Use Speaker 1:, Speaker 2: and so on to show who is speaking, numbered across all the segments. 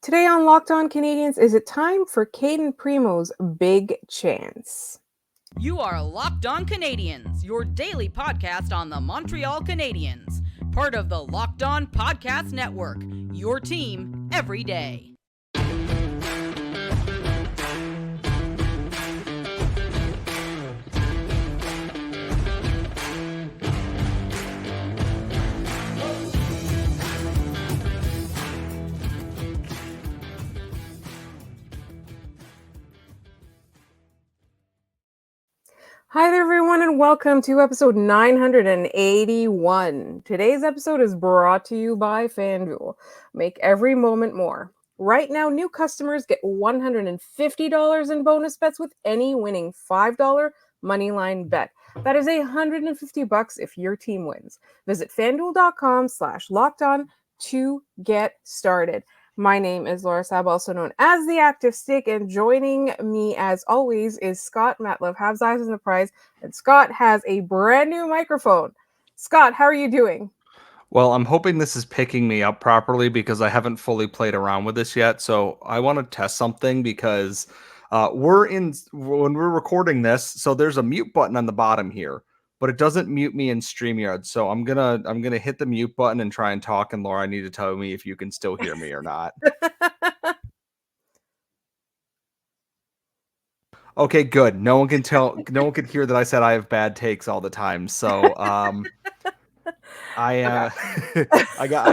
Speaker 1: Today on Locked On Canadiens, is it time for Kaden Primo's big chance?
Speaker 2: You are Locked On Canadiens, your daily podcast on the Montreal Canadiens, part of the Locked On Podcast Network, your team every day.
Speaker 1: Hi there, everyone, and welcome to episode 981. Today's episode is brought to you by FanDuel. Make every moment more. Right now, new customers get $150 in bonus bets with any winning $5 moneyline bet. That is $150 if your team wins. Visit FanDuel.com/lockedon to get started. My name is Laura Sab, also known as the Active Stick, and joining me as always is Scott Matlev, Habs Eyes on the Prize, and Scott has a brand new microphone. Scott, how are you doing?
Speaker 3: Well, I'm hoping this is picking me up properly because I haven't fully played around with this yet. So I want to test something because when we're recording this, so there's a mute button on the bottom here, but it doesn't mute me in StreamYard. So I'm gonna hit the mute button and try and talk. And Laura, I need to tell me if you can still hear me or not. Okay, good. No one can hear that I said I have bad takes all the time. So I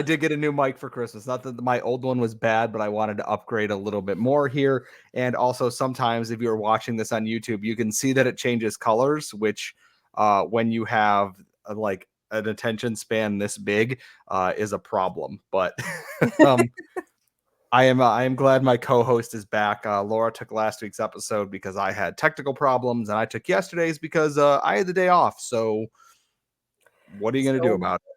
Speaker 3: did get a new mic for Christmas. Not that my old one was bad, but I wanted to upgrade a little bit more here. And also sometimes if you're watching this on YouTube, you can see that it changes colors, which when you have like an attention span this big is a problem. But I am glad my co-host is back. Laura took last week's episode because I had technical problems, and I took yesterday's because I had the day off. So what are you going to do about it?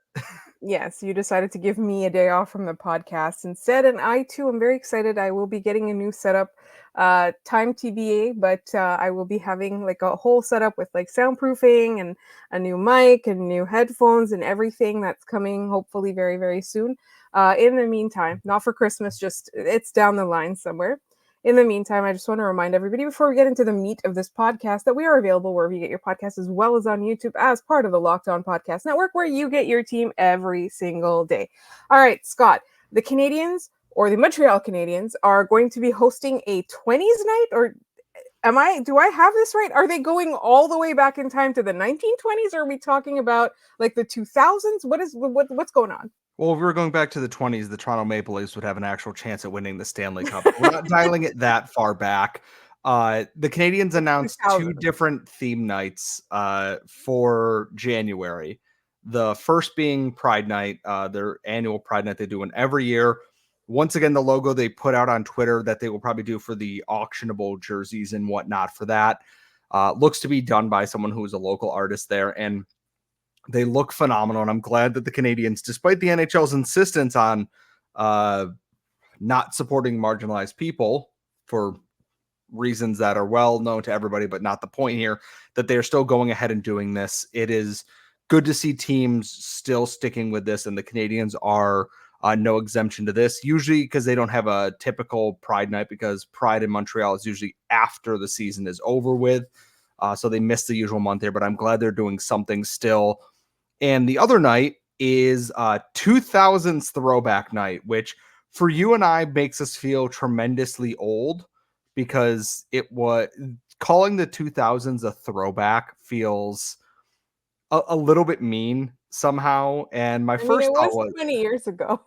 Speaker 1: Yes, you decided to give me a day off from the podcast instead, and I too am very excited. I will be getting a new setup, time TBA, but I will be having like a whole setup with like soundproofing and a new mic and new headphones and everything that's coming hopefully very, very soon. In the meantime, not for Christmas, just it's down the line somewhere. In the meantime, I just want to remind everybody before we get into the meat of this podcast that we are available wherever you get your podcasts as well as on YouTube as part of the Locked On Podcast Network, where you get your team every single day. All right, Scott, the Canadiens or the Montreal Canadiens are going to be hosting a 20s night, or do I have this right? Are they going all the way back in time to the 1920s, or are we talking about like the 2000s? What's going on?
Speaker 3: Well, if we were going back to the 20s, the Toronto Maple Leafs would have an actual chance at winning the Stanley Cup. We're not dialing it that far back. The Canadiens announced 2 different theme nights for January. The first being Pride Night, their annual Pride Night they do one every year. Once again, the logo they put out on Twitter that they will probably do for the auctionable jerseys and whatnot for that looks to be done by someone who is a local artist there. And they look phenomenal, and I'm glad that the Canadiens, despite the NHL's insistence on not supporting marginalized people for reasons that are well known to everybody, but not the point here, that they're still going ahead and doing this. It is good to see teams still sticking with this, and the Canadiens are no exemption to this, usually because they don't have a typical Pride night, because Pride in Montreal is usually after the season is over with. So they missed the usual month here, but I'm glad they're doing something still. And the other night is 2000s throwback night, which for you and I makes us feel tremendously old, because it was calling the 2000s a throwback feels a little bit mean somehow. And my first thought was
Speaker 1: 20 years ago.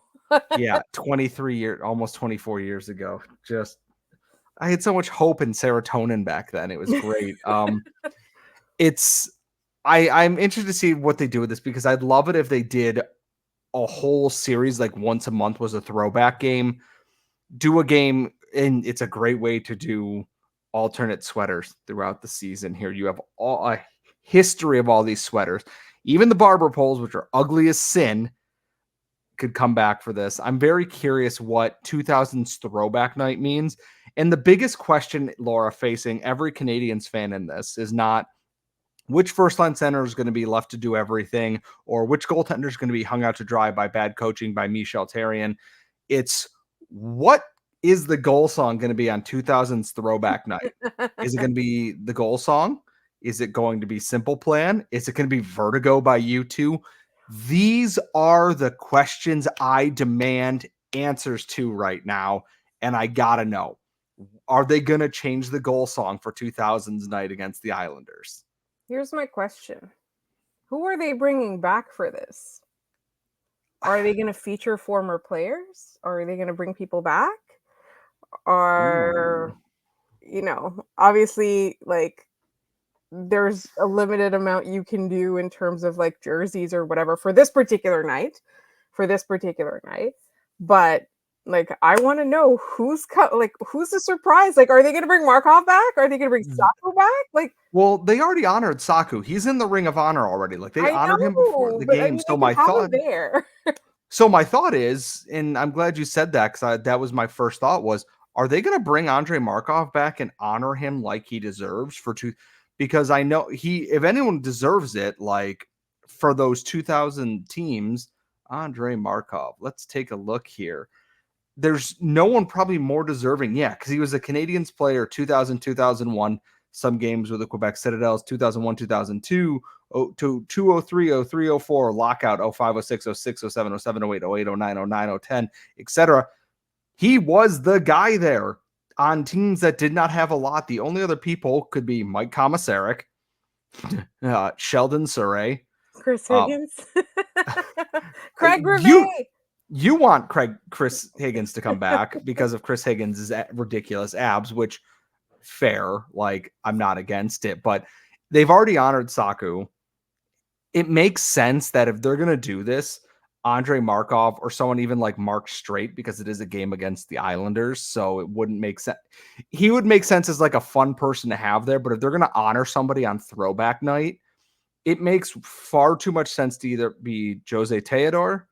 Speaker 3: yeah, 23 years, almost 24 years ago. Just, I had so much hope and serotonin back then. It was great. I'm interested to see what they do with this, because I'd love it if they did a whole series, like once a month was a throwback game. Do a game, and it's a great way to do alternate sweaters throughout the season. Here you have a history of all these sweaters. Even the barber poles, which are ugly as sin, could come back for this. I'm very curious what 2000s throwback night means. And the biggest question, Laura, facing every Canadiens fan in this is not which first line center is going to be left to do everything, or which goaltender is going to be hung out to dry by bad coaching by Michel Therrien. It's what is the goal song going to be on 2000's Throwback Night? Is it going to be the goal song? Is it going to be Simple Plan? Is it going to be Vertigo by U2? These are the questions I demand answers to right now, and I gotta know. Are they going to change the goal song for 2000's night against the Islanders?
Speaker 1: Here's my question. Who are they bringing back for this? Are they going to feature former players? Are they going to bring people back? Are, obviously, like, there's a limited amount you can do in terms of like jerseys or whatever for this particular night. But like, I want to know who's the surprise. Like, are they going to bring Markov back? Are they going to bring Saku back? Like,
Speaker 3: well, they already honored Saku. He's in the Ring of Honor already. Like, they honored him before the
Speaker 1: but
Speaker 3: game.
Speaker 1: they can have him there.
Speaker 3: So my thought is, and I'm glad you said that because that was my first thought was, are they going to bring Andrei Markov back and honor him like he deserves for two? Because I know if anyone deserves it, like for those 2000 teams, Andrei Markov. Let's take a look here. There's no one probably more deserving. Yeah, because he was a Canadiens player 2000, 2001, some games with the Quebec Citadels, 2001, 2002, to 203, 03, 04, lockout, 05, 06, 06, 07, 07, 08, 08, 09, 09, 010, etc. He was the guy there on teams that did not have a lot. The only other people could be Mike Komisarek, Sheldon Surrey,
Speaker 1: Chris Higgins, Craig Rivet.
Speaker 3: You want Chris Higgins to come back because of Chris Higgins' ridiculous abs, which fair, like I'm not against it, but they've already honored Saku. It makes sense that if they're going to do this, Andrei Markov or someone even like Mark Straight, because it is a game against the Islanders, so it wouldn't make sense. He would make sense as like a fun person to have there, but if they're going to honor somebody on Throwback Night, it makes far too much sense to either be Jose Teodor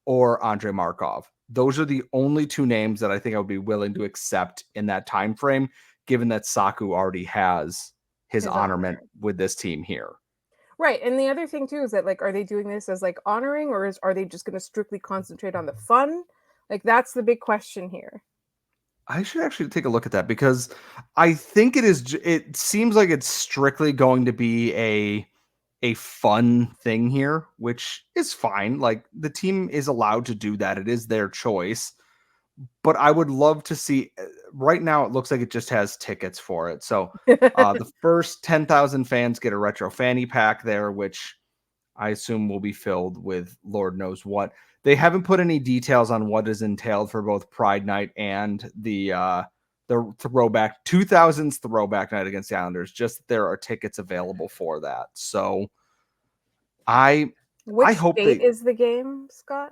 Speaker 3: or Andrei Markov. Those are the only two names that I think I would be willing to accept in that time frame, given that Saku already has his honorment with this team here.
Speaker 1: Right. And the other thing too is that, like, are they doing this as like honoring, or are they just going to strictly concentrate on the fun? Like, that's the big question here.
Speaker 3: I should actually take a look at that because I think it seems like it's strictly going to be a fun thing here, which is fine. Like, the team is allowed to do that. It is their choice. But I would love to see. Right now, it looks like it just has tickets for it. So the first 10,000 fans get a retro fanny pack there, which I assume will be filled with Lord knows what. They haven't put any details on what is entailed for both Pride Night and the throwback 2000's Throwback Night against the Islanders. Just that there are tickets available for that. So I hope
Speaker 1: date is the game, Scott?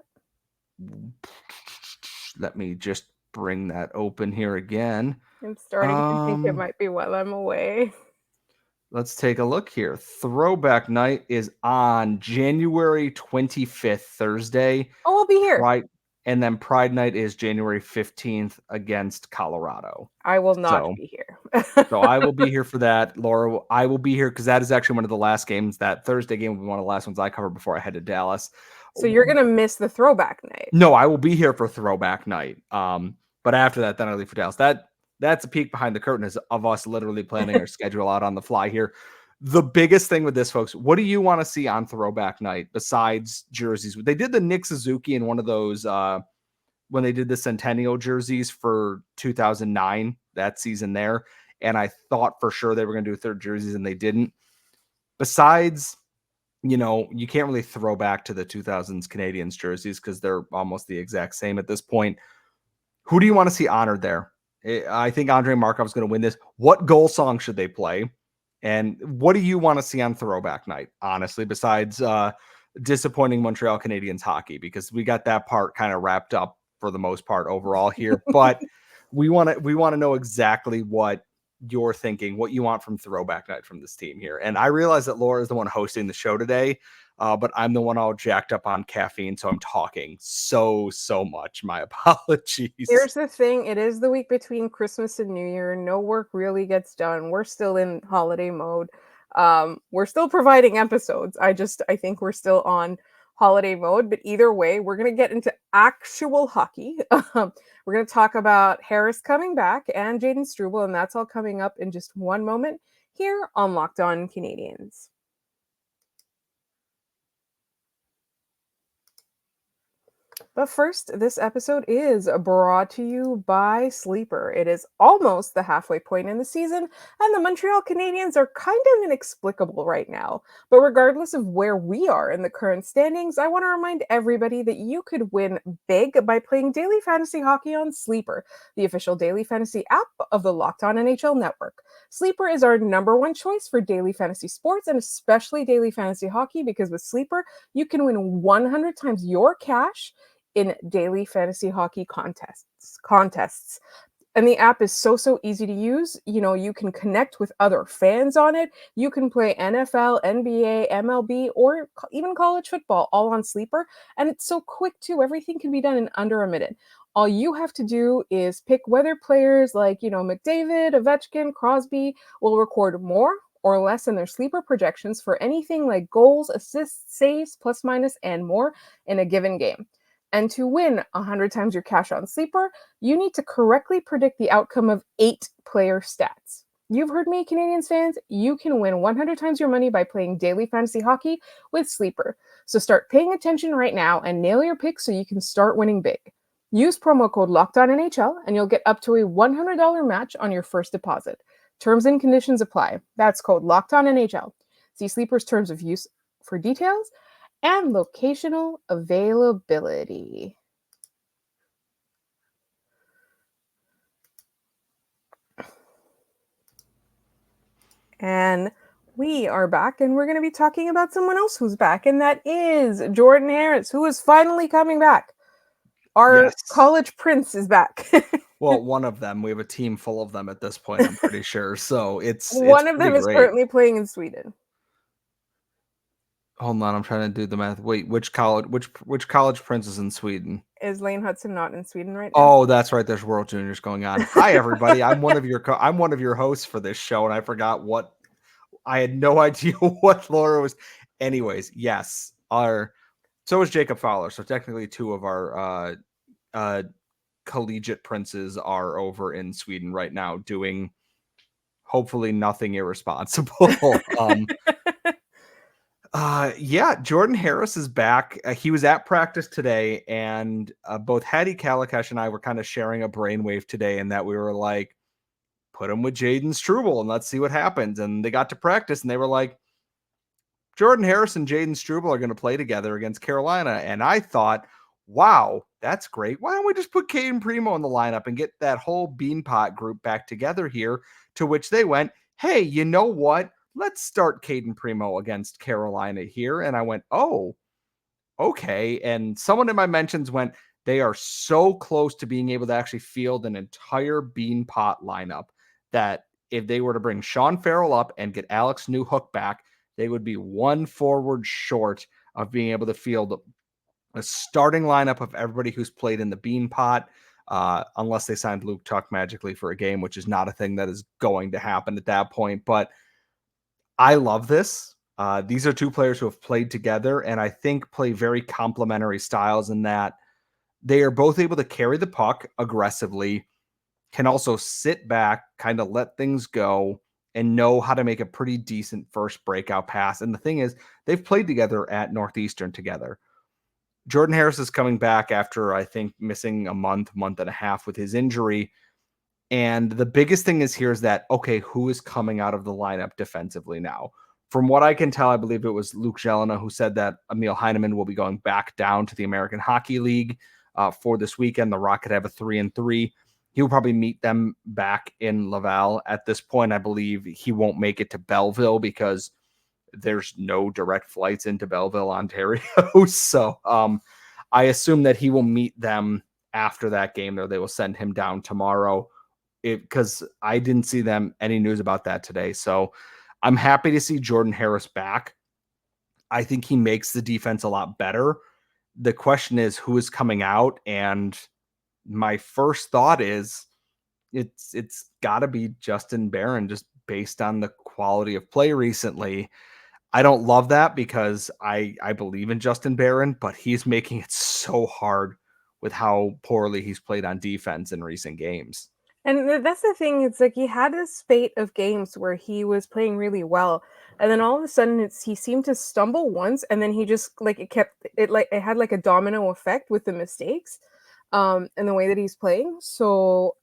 Speaker 3: Let me just bring that open here again.
Speaker 1: I'm starting to think it might be while I'm away.
Speaker 3: Let's take a look here. Throwback Night is on January 25th, Thursday.
Speaker 1: Oh, I'll be here.
Speaker 3: Right. And then Pride Night is January 15th against Colorado.
Speaker 1: I will not be here.
Speaker 3: So I will be here for that. Laura, I will be here because that is actually one of the last games. That Thursday game will be one of the last ones I covered before I head to Dallas.
Speaker 1: So you're going to miss the Throwback Night.
Speaker 3: No, I will be here for Throwback Night. But after that, then I leave for Dallas. That's a peek behind the curtain of us literally planning our schedule out on the fly here. The biggest thing with this, folks, what do you want to see on Throwback Night besides jerseys? They did the Nick Suzuki in one of those when they did the Centennial jerseys for 2009, that season there. And I thought for sure they were going to do third jerseys, and they didn't. Besides, you can't really throw back to the 2000s Canadiens jerseys because they're almost the exact same at this point. Who do you want to see honored there? I think Andrei Markov is going to win this. What goal song should they play? And what do you want to see on Throwback Night, honestly, besides disappointing Montreal Canadiens hockey? Because we got that part kind of wrapped up for the most part overall here. But we want to know exactly what you're thinking, what you want from Throwback Night from this team here. And I realize that Laura is the one hosting the show today, but I'm the one all jacked up on caffeine, so I'm talking so much. My apologies.
Speaker 1: Here's the thing. It is the week between Christmas and New Year. No work really gets done. We're still in holiday mode. We're still providing episodes. I think we're still on holiday mode. But either way, we're going to get into actual hockey. We're going to talk about Harris coming back and Jayden Struble, and that's all coming up in just one moment here on Locked On Canadiens. But first, this episode is brought to you by Sleeper. It is almost the halfway point in the season, and the Montreal Canadiens are kind of inexplicable right now. But regardless of where we are in the current standings, I want to remind everybody that you could win big by playing daily fantasy hockey on Sleeper, the official daily fantasy app of the Locked On NHL Network. Sleeper is our #1 choice for daily fantasy sports and especially daily fantasy hockey because with Sleeper, you can win 100 times your cash in daily fantasy hockey contests. And the app is so easy to use. You know, you can connect with other fans on it. You can play NFL, NBA, MLB, or even college football all on Sleeper. And it's so quick too. Everything can be done in under a minute. All you have to do is pick whether players like, McDavid, Ovechkin, Crosby will record more or less in their Sleeper projections for anything like goals, assists, saves, plus minus, and more in a given game. And to win 100 times your cash on Sleeper, you need to correctly predict the outcome of 8 player stats. You've heard me, Canadiens fans. You can win 100 times your money by playing daily fantasy hockey with Sleeper. So start paying attention right now and nail your picks so you can start winning big. Use promo code LOCKEDONNHL and you'll get up to a $100 match on your first deposit. Terms and conditions apply. That's code LOCKEDONNHL. See Sleeper's terms of use for details and locational availability. And we are back, and we're going to be talking about someone else who's back, and that is Jordan Harris, who is finally coming back. Our college prince is back.
Speaker 3: Well, one of them. We have a team full of them at this point, I'm pretty sure. So it's
Speaker 1: one of them is
Speaker 3: great.
Speaker 1: currently playing in Sweden.
Speaker 3: Hold on, I'm trying to do the math. Wait, which college prince is in Sweden?
Speaker 1: Is Lane Hudson not in Sweden right now?
Speaker 3: Oh, that's right. There's World Juniors going on. Hi, everybody. I'm one of your hosts for this show, and I forgot what. I had no idea what Laura was. Anyways, yes, so is Jacob Fowler. So technically, 2 of our collegiate princes are over in Sweden right now, doing hopefully nothing irresponsible. Jordan Harris is back. He was at practice today, and both Hattie Kalakash and I were kind of sharing a brainwave today, in that we were like, put him with Jayden Struble and let's see what happens. And they got to practice, and they were like, Jordan Harris and Jayden Struble are going to play together against Carolina. And I thought, wow, that's great. Why don't we just put Kaden Primo in the lineup and get that whole Beanpot group back together here? To which they went, hey, you know what? Let's start Kaden Primo against Carolina here. And I went, oh, okay. And someone in my mentions went, they are so close to being able to actually field an entire Beanpot lineup that if they were to bring Sean Farrell up and get Alex Newhook back, they would be one forward short of being able to field a starting lineup of everybody who's played in the Beanpot, unless they signed Luke Tuck magically for a game, which is not a thing that is going to happen at that point. But I love this. These are 2 players who have played together and I think play very complementary styles in that they are both able to carry the puck aggressively, can also sit back, kind of let things go, and know how to make a pretty decent first breakout pass. And the thing is, they've played together at Northeastern together. Jordan Harris is coming back after, I think, missing a month and a half with his injury. And the biggest thing is that, okay, who is coming out of the lineup defensively now? From what I can tell, I believe it was Luke Jelena who said that Emil Heineman will be going back down to the American Hockey League for this weekend. The Rocket have a 3-3. He'll probably meet them back in Laval. At this point, I believe he won't make it to Belleville because there's no direct flights into Belleville, Ontario. So I assume that he will meet them after that game, or they will send him down tomorrow, because I didn't see any news about that today. So I'm happy to see Jordan Harris back. I think he makes the defense a lot better. The question is who is coming out, and my first thought is it's got to be Justin Barron, just based on the quality of play recently. I don't love that because I believe in Justin Barron, but he's making it so hard with how poorly he's played on defense in recent games.
Speaker 1: And that's the thing. It's like he had a spate of games where he was playing really well, and then all of a sudden, he seemed to stumble once, and then he just like it had like a domino effect with the mistakes, and the way that he's playing. So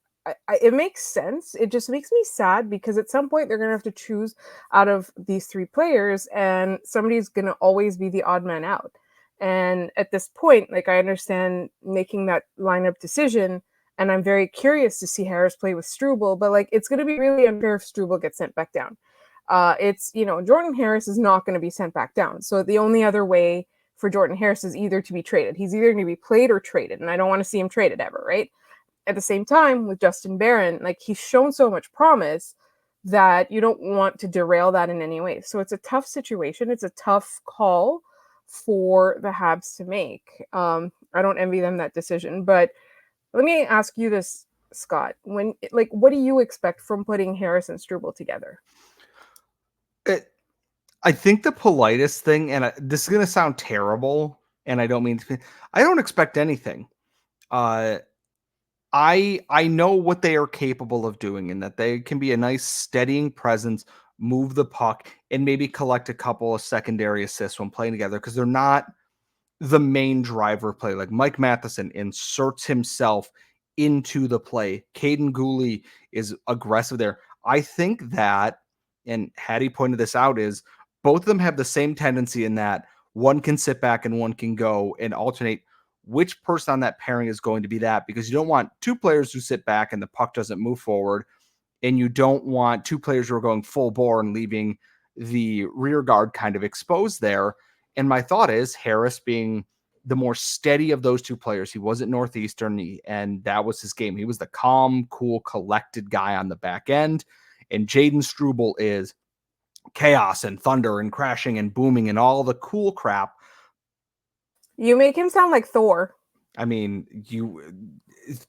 Speaker 1: it makes sense. It just makes me sad because at some point they're gonna have to choose out of these three players, and somebody's gonna always be the odd man out. And at this point, like I understand making that lineup decision, and I'm very curious to see Harris play with Struble, but like it's going to be really unfair if Struble gets sent back down. It's, Jordan Harris is not going to be sent back down. So the only other way for Jordan Harris is either to be traded. He's either going to be played or traded, and I don't want to see him traded ever, right? At the same time, with Justin Barron, like he's shown so much promise that you don't want to derail that in any way. So it's a tough situation. It's a tough call for the Habs to make. I don't envy them that decision, but let me ask you this, Scott. What do you expect from putting Harris and Struble together?
Speaker 3: I think the politest thing, and this is going to sound terrible, and I don't mean to, I don't expect anything. I know what they are capable of doing, and that they can be a nice steadying presence, move the puck, and maybe collect a couple of secondary assists when playing together, because they're not the main driver play. Like Mike Matheson inserts himself into the play. Kaden Guhle is aggressive there. I think that, and Hattie pointed this out, is both of them have the same tendency in that one can sit back and one can go and alternate which person on that pairing is going to be that, because you don't want two players who sit back and the puck doesn't move forward, and you don't want two players who are going full bore and leaving the rear guard kind of exposed there. And my thought is Harris being the more steady of those two players. He wasn't Northeastern, and that was his game. He was the calm, cool, collected guy on the back end. And Jayden Struble is chaos and thunder and crashing and booming and all the cool crap.
Speaker 1: You make him sound like Thor.
Speaker 3: I mean,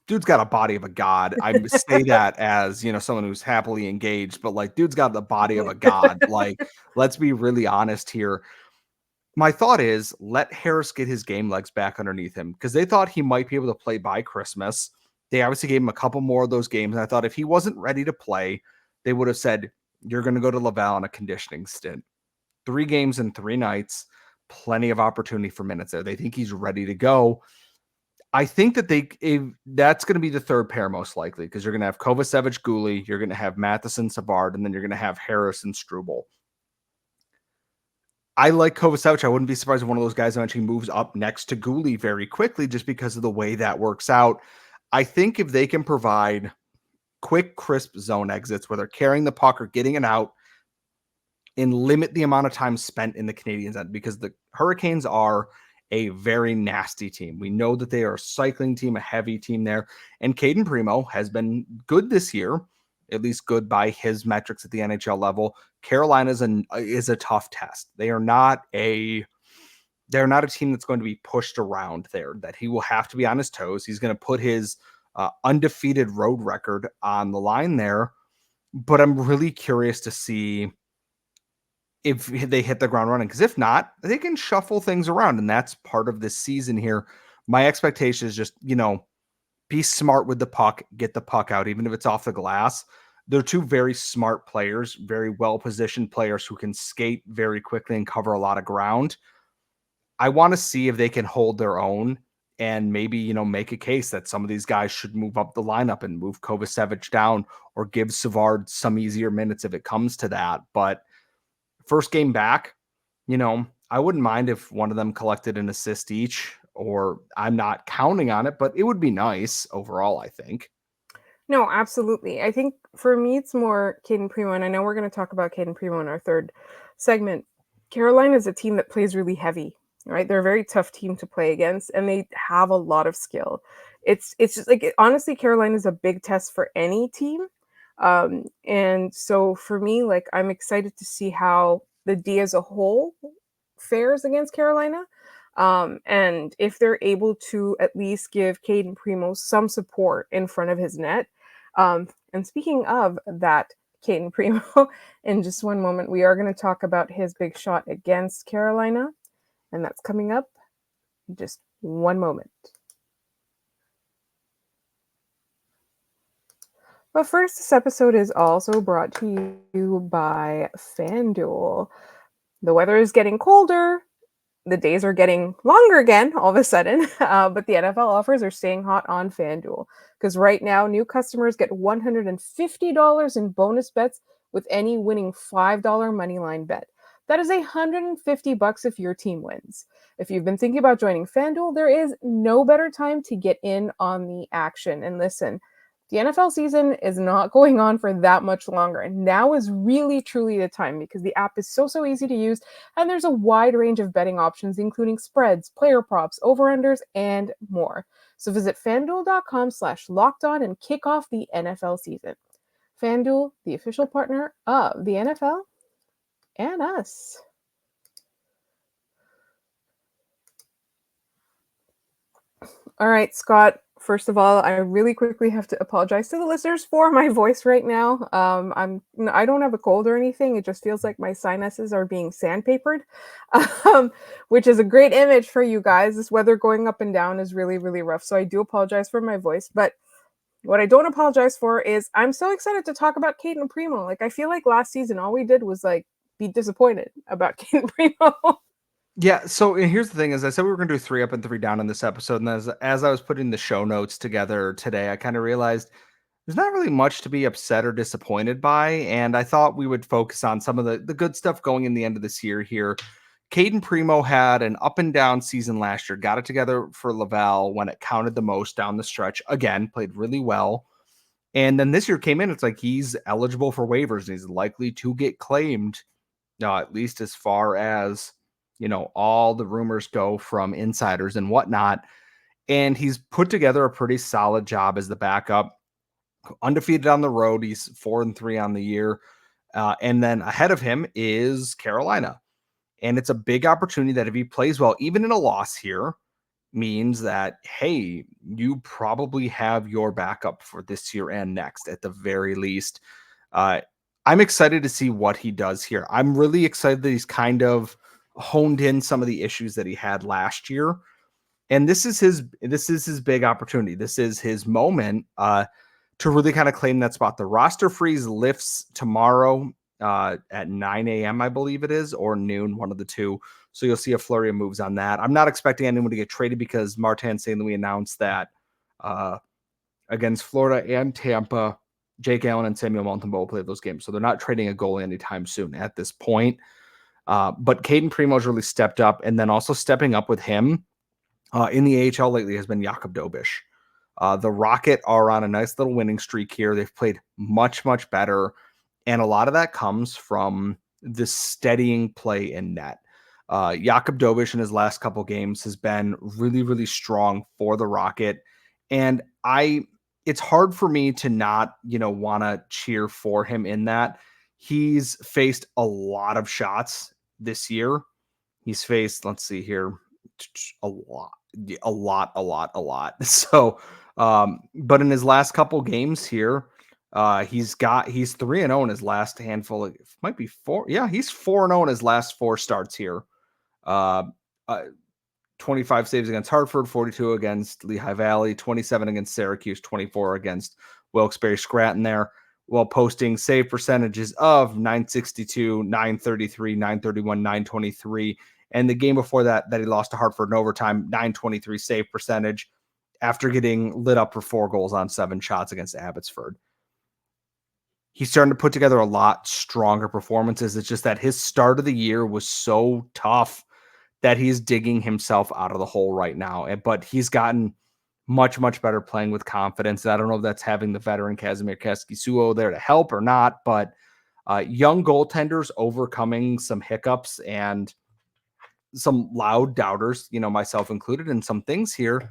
Speaker 3: dude's got a body of a god. I say that as, someone who's happily engaged, but like, dude's got the body of a god. Like, let's be really honest here. My thought is let Harris get his game legs back underneath him, because they thought he might be able to play by Christmas. They obviously gave him a couple more of those games. And I thought if he wasn't ready to play, they would have said, you're going to go to Laval on a conditioning stint. 3 games in 3 nights, plenty of opportunity for minutes there. They think he's ready to go. I think that that's going to be the third pair most likely, because you're going to have Kovacevic, Guhle, you're going to have Matheson, Savard, and then you're going to have Harris and Struble. I like Kovacevic. I wouldn't be surprised if one of those guys eventually moves up next to Guhle very quickly, just because of the way that works out. I think if they can provide quick, crisp zone exits where they're carrying the puck or getting it out, and limit the amount of time spent in the Canadiens end, because the Hurricanes are a very nasty team. We know that they are a cycling team, a heavy team there. And Kaden Primo has been good this year, at least good by his metrics at the NHL level. Carolina is a tough test. They're not a team that's going to be pushed around there, that he will have to be on his toes. He's going to put his undefeated road record on the line there. But I'm really curious to see if they hit the ground running, because if not, they can shuffle things around, and that's part of this season here. My expectation is just, be smart with the puck, get the puck out, even if it's off the glass. They're two very smart players, very well-positioned players who can skate very quickly and cover a lot of ground. I want to see if they can hold their own and maybe, make a case that some of these guys should move up the lineup and move Kovacevic down, or give Savard some easier minutes if it comes to that. But first game back, I wouldn't mind if one of them collected an assist each, or I'm not counting on it, but it would be nice overall, I think.
Speaker 1: No, absolutely. I think for me, it's more Kaden Primo, and I know we're going to talk about Kaden Primo in our third segment. Carolina is a team that plays really heavy, right? They're a very tough team to play against, and they have a lot of skill. It's just like, honestly, Carolina is a big test for any team. And so for me, like, I'm excited to see how the D as a whole fares against Carolina. And if they're able to at least give Kaden Primo some support in front of his net. And speaking of that, Kaden Primo in just one moment. We are going to talk about his big shot against Carolina, and that's coming up in just one moment. But first, this episode is also brought to you by FanDuel. The weather is getting colder, the days are getting longer again all of a sudden, but the NFL offers are staying hot on FanDuel because right now new customers get $150 in bonus bets with any winning $5 moneyline bet. That is $150 if your team wins. If you've been thinking about joining FanDuel, there is no better time to get in on the action. And listen, the NFL season is not going on for that much longer. And now is really, truly the time because the app is so easy to use. And there's a wide range of betting options, including spreads, player props, over-unders, and more. So visit fanduel.com/lockedon and kick off the NFL season. FanDuel, the official partner of the NFL and us. All right, Scott. First of all, I really quickly have to apologize to the listeners for my voice right now. I don't have a cold or anything. It just feels like my sinuses are being sandpapered, which is a great image for you guys. This weather going up and down is really, really rough. So I do apologize for my voice. But what I don't apologize for is I'm so excited to talk about Kaden Primo. Like, I feel like last season, all we did was like be disappointed about Kaden Primo.
Speaker 3: Yeah, so here's the thing: as I said, we were going to do 3 up and 3 down in this episode, and as I was putting the show notes together today, I kind of realized there's not really much to be upset or disappointed by, and I thought we would focus on some of the good stuff going in the end of this year here. Kaden Primo had an up and down season last year, got it together for Laval when it counted the most down the stretch. Again, played really well. And then this year came in, it's like he's eligible for waivers and he's likely to get claimed, at least as far as, all the rumors go from insiders and whatnot. And he's put together a pretty solid job as the backup. Undefeated on the road. He's 4-3 on the year. And then ahead of him is Carolina. And it's a big opportunity that if he plays well, even in a loss here, means that, hey, you probably have your backup for this year and next at the very least. I'm excited to see what he does here. I'm really excited that he's kind of honed in some of the issues that he had last year. And this is his big opportunity. This is his moment to really kind of claim that spot. The roster freeze lifts tomorrow at 9 a.m., I believe it is, or noon, one of the two. So you'll see a flurry of moves on that. I'm not expecting anyone to get traded because Martin St. Louis announced that against Florida and Tampa, Jake Allen and Samuel Montembeau played those games. So they're not trading a goalie anytime soon at this point. But Kaden Primo's really stepped up, and then also stepping up with him in the AHL lately has been Jakub Dobish. The Rocket are on a nice little winning streak here. They've played much, much better. And a lot of that comes from the steadying play in net. Jakub Dobish in his last couple games has been really, really strong for the Rocket. And it's hard for me to not, want to cheer for him in that. He's faced a lot of shots this year. He's faced, let's see here, a lot. So, but in his last couple games here, he's 3-0 in his last handful. It might be 4. Yeah, he's 4-0 in his last 4 starts here. 25 saves against Hartford, 42 against Lehigh Valley, 27 against Syracuse, 24 against Wilkes-Barre Scranton there, while posting save percentages of .962, .933, .931, .923. And the game before that he lost to Hartford in overtime, .923 save percentage after getting lit up for 4 goals on 7 shots against Abbotsford. He's starting to put together a lot stronger performances. It's just that his start of the year was so tough that he's digging himself out of the hole right now. But he's gotten much, much better playing with confidence. I don't know if that's having the veteran Kazimir Kaskisuo there to help or not, but young goaltenders overcoming some hiccups and some loud doubters, myself included, in some things here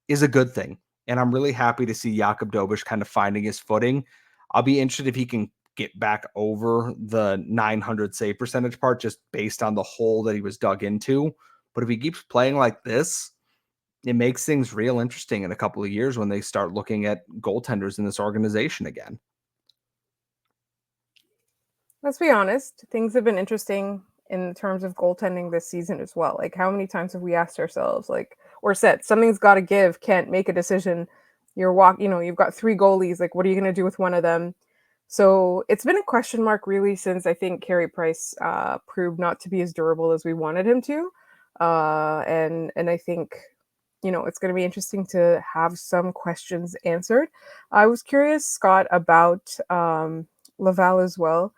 Speaker 3: is a good thing. And I'm really happy to see Jakub Dobish kind of finding his footing. I'll be interested if he can get back over the 900 save percentage part just based on the hole that he was dug into. But if he keeps playing like this, it makes things real interesting in a couple of years when they start looking at goaltenders in this organization again.
Speaker 1: Let's be honest, things have been interesting in terms of goaltending this season as well. Like, how many times have we asked ourselves, like, or said, something's got to give, can't make a decision. You've got three goalies. Like, what are you going to do with one of them? So it's been a question mark really since I think Carey Price proved not to be as durable as we wanted him to. And I think, it's going to be interesting to have some questions answered. I was curious, Scott, about Laval as well,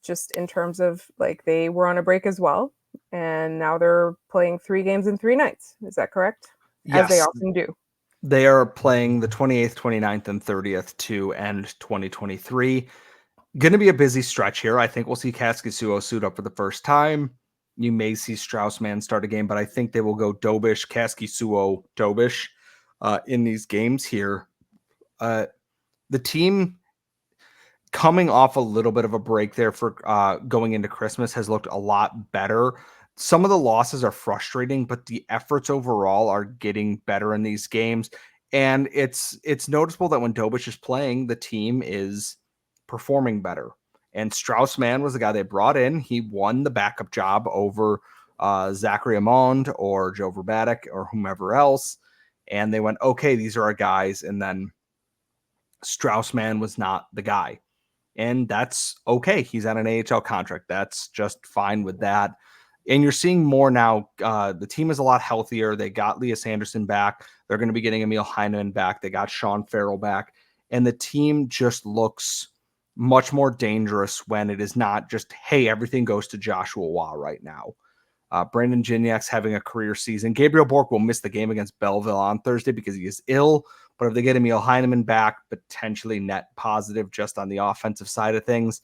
Speaker 1: just in terms of like they were on a break as well, and now they're playing 3 games in 3 nights. Is that correct? As they
Speaker 3: Yes,
Speaker 1: often do.
Speaker 3: they are playing the 28th, 29th, and 30th to end 2023. Going to be a busy stretch here. I think we'll see Kaskisuo suit up for the first time. You may see Straussman start a game, but I think they will go Dobish, Kaskisuo, Dobish in these games here. The team coming off a little bit of a break there for going into Christmas has looked a lot better. Some of the losses are frustrating, but the efforts overall are getting better in these games. And it's noticeable that when Dobish is playing, the team is performing better. And Straussman was the guy they brought in. He won the backup job over Zachary Amond or Joe Verbatic or whomever else. And they went, okay, these are our guys. And then Straussman was not the guy. And that's okay. He's on an AHL contract. That's just fine with that. And you're seeing more now. The team is a lot healthier. They got Leah Sanderson back. They're going to be getting Emil Heineman back. They got Sean Farrell back. And the team just looks much more dangerous when it is not just, hey, everything goes to Joshua Waugh right now. Brandon Giniak's having a career season. Gabriel Bork will miss the game against Belleville on Thursday because he is ill. But if they get Emil Heineman back, potentially net positive just on the offensive side of things,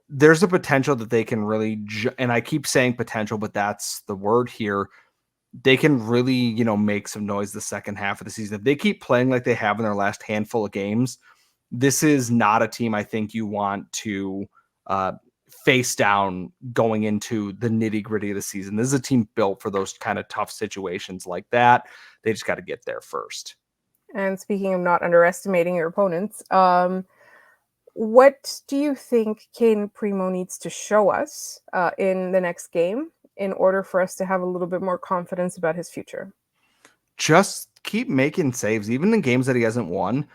Speaker 3: there's a potential that they can really, and I keep saying potential, but that's the word here. They can really, make some noise the second half of the season. If they keep playing like they have in their last handful of games, this is not a team I think you want to face down going into the nitty gritty of the season. This is a team built for those kind of tough situations like that. They just got to get there first.
Speaker 1: And speaking of not underestimating your opponents, what do you think Kaden Primo needs to show us in the next game in order for us to have a little bit more confidence about his future?
Speaker 3: Just keep making saves. Even in games that he hasn't won,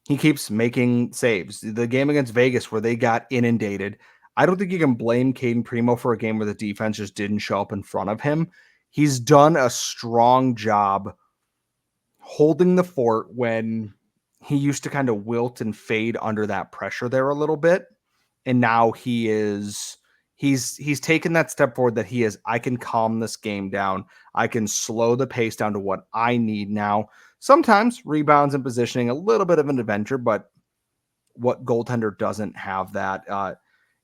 Speaker 3: he keeps making saves. The game against Vegas where they got inundated, I don't think you can blame Kaden Primo for a game where the defense just didn't show up in front of him. He's done a strong job holding the fort when he used to kind of wilt and fade under that pressure there a little bit. And now he's taken that step forward that he is, I can calm this game down. I can slow the pace down to what I need now. Sometimes rebounds and positioning, a little bit of an adventure, but what goaltender doesn't have that?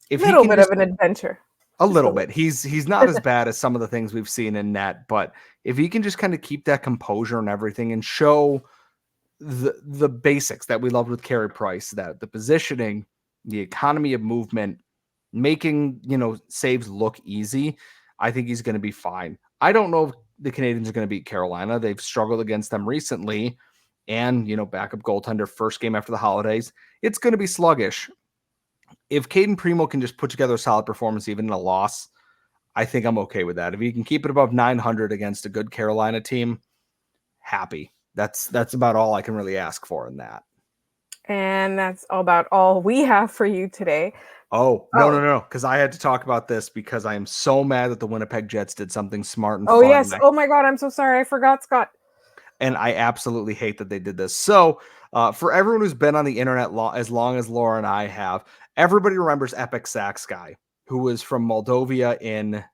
Speaker 3: If
Speaker 1: little bit of an adventure.
Speaker 3: A little bit. He's not as bad as some of the things we've seen in net, but if he can just kind of keep that composure and everything and show the basics that we loved with Carey Price, that the positioning, the economy of movement, making, saves look easy, I think he's going to be fine. I don't know if the Canadiens are going to beat Carolina. They've struggled against them recently. And, backup goaltender, first game after the holidays, it's going to be sluggish. If Kaden Primo can just put together a solid performance, even in a loss, I think I'm okay with that. If he can keep it above 900 against a good Carolina team, happy. That's about all I can really ask for in that.
Speaker 1: And that's about all we have for you today.
Speaker 3: No, because I had to talk about this because I am so mad that the Winnipeg Jets did something smart and fun.
Speaker 1: Yes. Oh my God, I'm so sorry. I forgot, Scott.
Speaker 3: And I absolutely hate that they did this. So for everyone who's been on the internet as long as Laura and I have, everybody remembers Epic Sax Guy, who was from Moldova in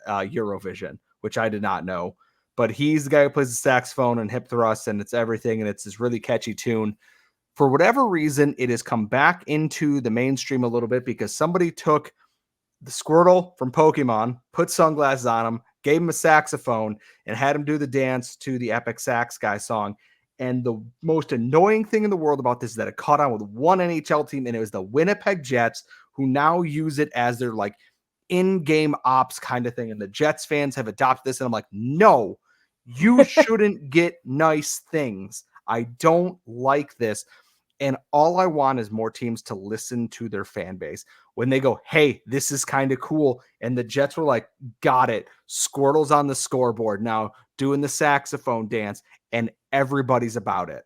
Speaker 3: Eurovision, which I did not know. But he's the guy who plays the saxophone and hip thrust, and it's everything, and it's this really catchy tune. For whatever reason, it has come back into the mainstream a little bit because somebody took the Squirtle from Pokemon, put sunglasses on him, gave him a saxophone, and had him do the dance to the Epic Sax Guy song. And the most annoying thing in the world about this is that it caught on with one NHL team, and it was the Winnipeg Jets, who now use it as their like in-game ops kind of thing. And the Jets fans have adopted this, and I'm like, no, you shouldn't get nice things. I don't like this. And all I want is more teams to listen to their fan base. When they go, hey, this is kind of cool. And the Jets were like, got it. Squirtle's on the scoreboard now doing the saxophone dance, and everybody's about it.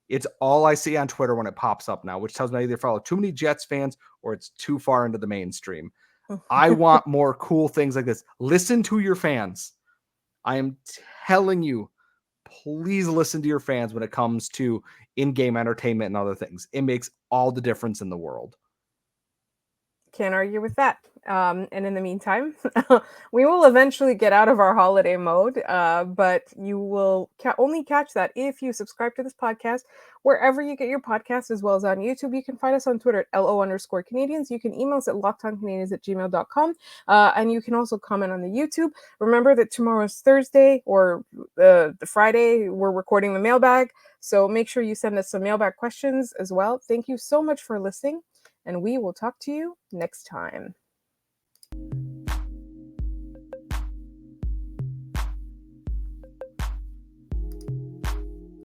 Speaker 3: It's all I see on Twitter when it pops up now, which tells me I either follow too many Jets fans or it's too far into the mainstream. I want more cool things like this. Listen to your fans. I am telling you, please listen to your fans when it comes to in-game entertainment and other things. It makes all the difference in the world.
Speaker 1: Can't argue with that. And in the meantime, we will eventually get out of our holiday mode, but you will only catch that if you subscribe to this podcast wherever you get your podcasts, as well as on YouTube. You can find us on Twitter at LO_Canadians. You can email us at lockedoncanadians@gmail.com. And you can also comment on the YouTube. Remember that tomorrow is Thursday, or the Friday, we're recording the mailbag. So make sure you send us some mailbag questions as well. Thank you so much for listening, and we will talk to you next time.